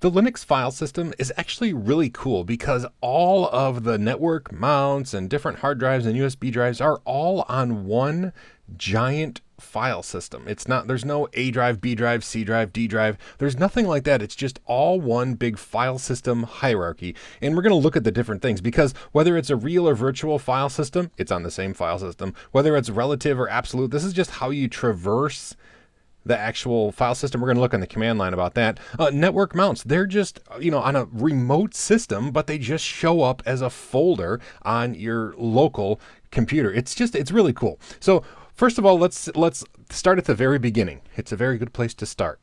The Linux file system is actually really cool because all of the network mounts and different hard drives and USB drives are all on one giant file system. There's no A drive, B drive, C drive, D drive. There's nothing like that. It's just all one big file system hierarchy. And we're going to look at the different things because whether it's a real or virtual file system, it's on the same file system. Whether it's relative or absolute, this is just how you traverse the actual file system. We're going to look on the command line about that. Network mounts, they're just, on a remote system, but they just show up as a folder on your local computer. It's really cool. So first of all, let's start at the very beginning. It's a very good place to start.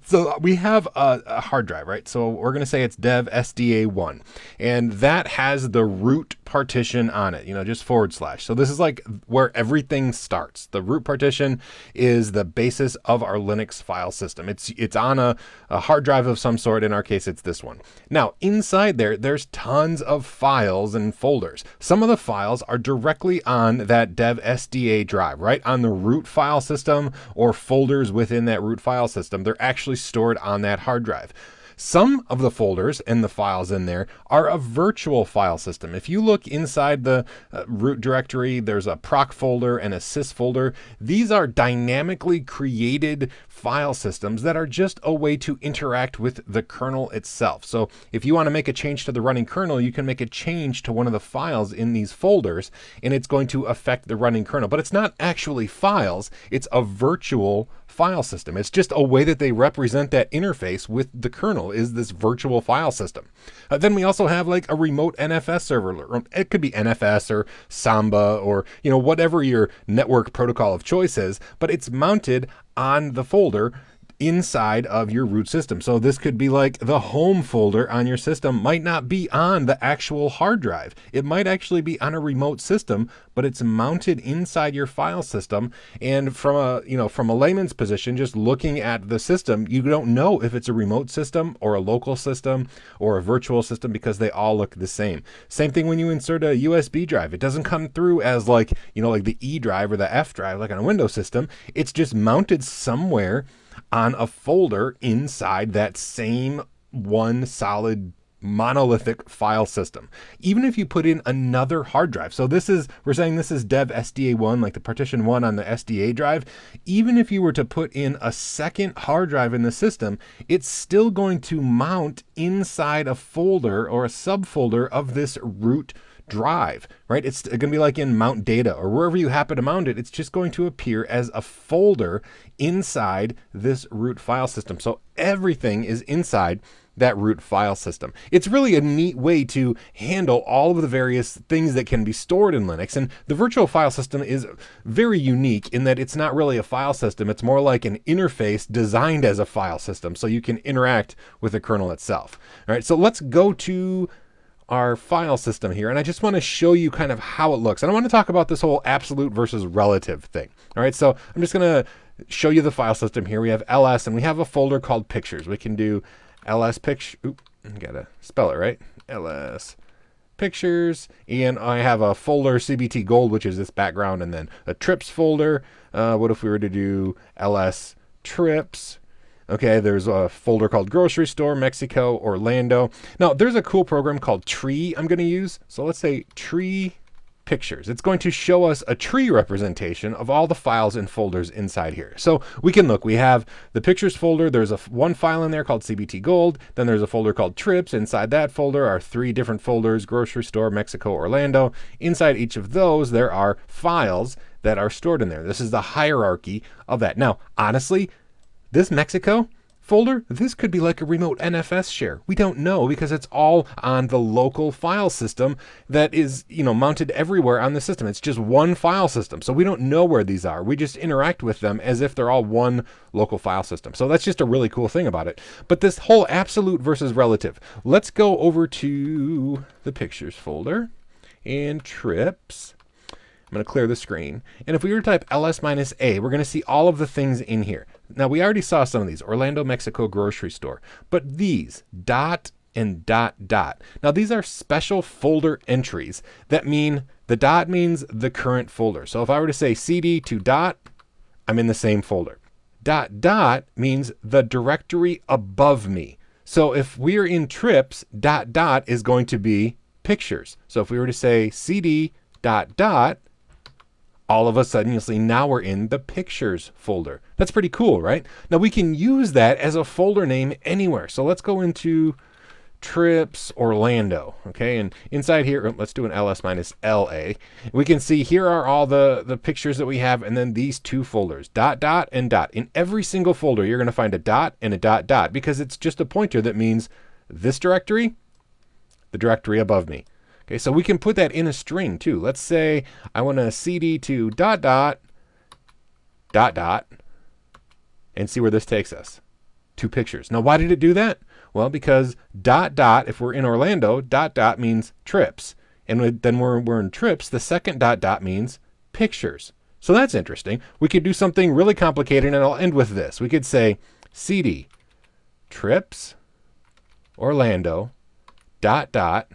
So we have a hard drive, right? So we're going to say it's dev SDA1, and that has the root partition on it, just /. So this is like where everything starts. The root partition is the basis of our Linux file system. It's on a hard drive of some sort. In our case, it's this one. Now, inside there's tons of files and folders. Some of the files are directly on that dev SDA drive, right? On the root file system or folders within that root file system. They're actually stored on that hard drive. Some of the folders and the files in there are a virtual file system. If you look inside the root directory, there's a proc folder and a sys folder. These are dynamically created file systems that are just a way to interact with the kernel itself. So if you want to make a change to the running kernel, you can make a change to one of the files in these folders, and it's going to affect the running kernel. But it's not actually files, it's a virtual file system. It's just a way that they represent that interface with the kernel is this virtual file system. Then we also have like a remote NFS server. It could be NFS or Samba or whatever your network protocol of choice is, but it's mounted on the folder inside of your root system. So this could be like the home folder on your system might not be on the actual hard drive. It might actually be on a remote system, but it's mounted inside your file system. And from a layman's position, just looking at the system, you don't know if it's a remote system or a local system or a virtual system because they all look the same. Same thing when you insert a USB drive. It doesn't come through as like the E drive or the F drive like on a Windows system. It's just mounted somewhere on a folder inside that same one solid monolithic file system. Even if you put in another hard drive, so we're saying this is dev SDA1, like the partition 1 on the SDA drive. Even if you were to put in a second hard drive in the system, it's still going to mount inside a folder or a subfolder of this root drive, right? It's going to be like in mount data or wherever you happen to mount it. It's just going to appear as a folder inside this root file system. So everything is inside that root file system. It's really a neat way to handle all of the various things that can be stored in Linux. And the virtual file system is very unique in that it's not really a file system. It's more like an interface designed as a file system so you can interact with the kernel itself. All right, so let's go to our file system here, and I just want to show you kind of how it looks. And I want to talk about this whole absolute versus relative thing. All right, so I'm just going to show you the file system here. We have ls, and we have a folder called pictures. We can do ls picture. Oop, I gotta spell it right. ls pictures, and I have a folder CBT gold, which is this background, and then a trips folder. What if we were to do ls trips? Okay, there's a folder called Grocery Store, Mexico, Orlando. Now, there's a cool program called Tree I'm going to use. So let's say Tree Pictures. It's going to show us a tree representation of all the files and folders inside here. So we can look. We have the Pictures folder. There's one file in there called CBT Gold. Then there's a folder called Trips. Inside that folder are 3 different folders, Grocery Store, Mexico, Orlando. Inside each of those, there are files that are stored in there. This is the hierarchy of that. Now, honestly, this Mexico folder, this could be like a remote NFS share. We don't know because it's all on the local file system that is, mounted everywhere on the system. It's just one file system. So we don't know where these are. We just interact with them as if they're all one local file system. So that's just a really cool thing about it. But this whole absolute versus relative, let's go over to the pictures folder and trips. I'm going to clear the screen. And if we were to type ls-a, we're going to see all of the things in here. Now, we already saw some of these, Orlando, Mexico, grocery store. But these, dot and dot dot. Now, these are special folder entries that mean the dot means the current folder. So if I were to say cd to dot, I'm in the same folder. Dot dot means the directory above me. So if we are in trips, dot dot is going to be pictures. So if we were to say cd dot dot, all of a sudden you'll see now we're in the pictures folder. That's pretty cool, right? Now we can use that as a folder name anywhere. So let's go into trips Orlando. Okay, and inside here, let's do an ls minus la. We can see here are all the pictures that we have, and then these two folders, dot dot and dot. In every single folder you're going to find a dot and a dot dot, because it's just a pointer that means this directory, the directory above me. Okay, so we can put that in a string too. Let's say I want to cd to dot dot dot dot and see where this takes us. Two pictures. Now why did it do that? Well, because dot dot, if we're in Orlando, dot dot means trips. And then we're in trips, the second dot dot means pictures. So that's interesting. We could do something really complicated, and I'll end with this. We could say cd trips Orlando dot dot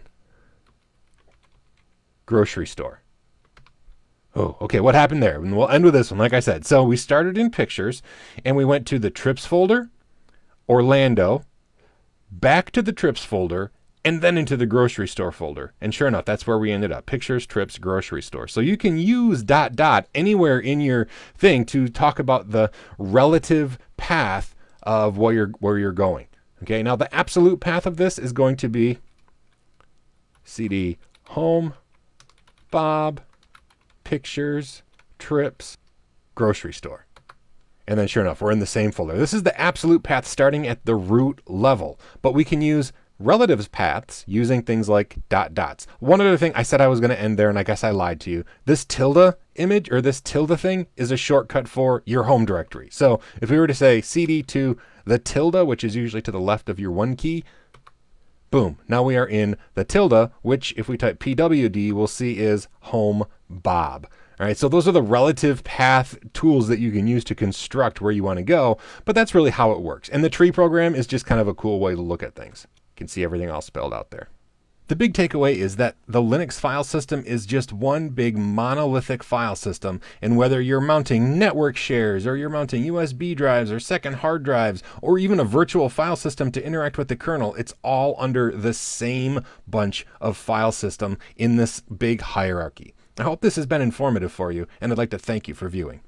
grocery store. Oh, okay, what happened there? And we'll end with this one, like I said. So we started in pictures, and we went to the trips folder, Orlando, back to the trips folder, and then into the grocery store folder. And sure enough, that's where we ended up. Pictures, trips, grocery store. So you can use dot dot anywhere in your thing to talk about the relative path of where you're going. Okay, now the absolute path of this is going to be cd home, Bob, pictures, trips, grocery store. And then sure enough, we're in the same folder. This is the absolute path starting at the root level. But we can use relatives paths using things like dot dots. One other thing, I said I was going to end there, and I guess I lied to you. This tilde image, or this tilde thing, is a shortcut for your home directory. So if we were to say cd to the tilde, which is usually to the left of your one key, boom, now we are in the tilde, which if we type pwd, we'll see is home Bob. All right, so those are the relative path tools that you can use to construct where you want to go, but that's really how it works. And the tree program is just kind of a cool way to look at things. You can see everything all spelled out there. The big takeaway is that the Linux file system is just one big monolithic file system, and whether you're mounting network shares, or you're mounting USB drives, or second hard drives, or even a virtual file system to interact with the kernel, it's all under the same bunch of file system in this big hierarchy. I hope this has been informative for you, and I'd like to thank you for viewing.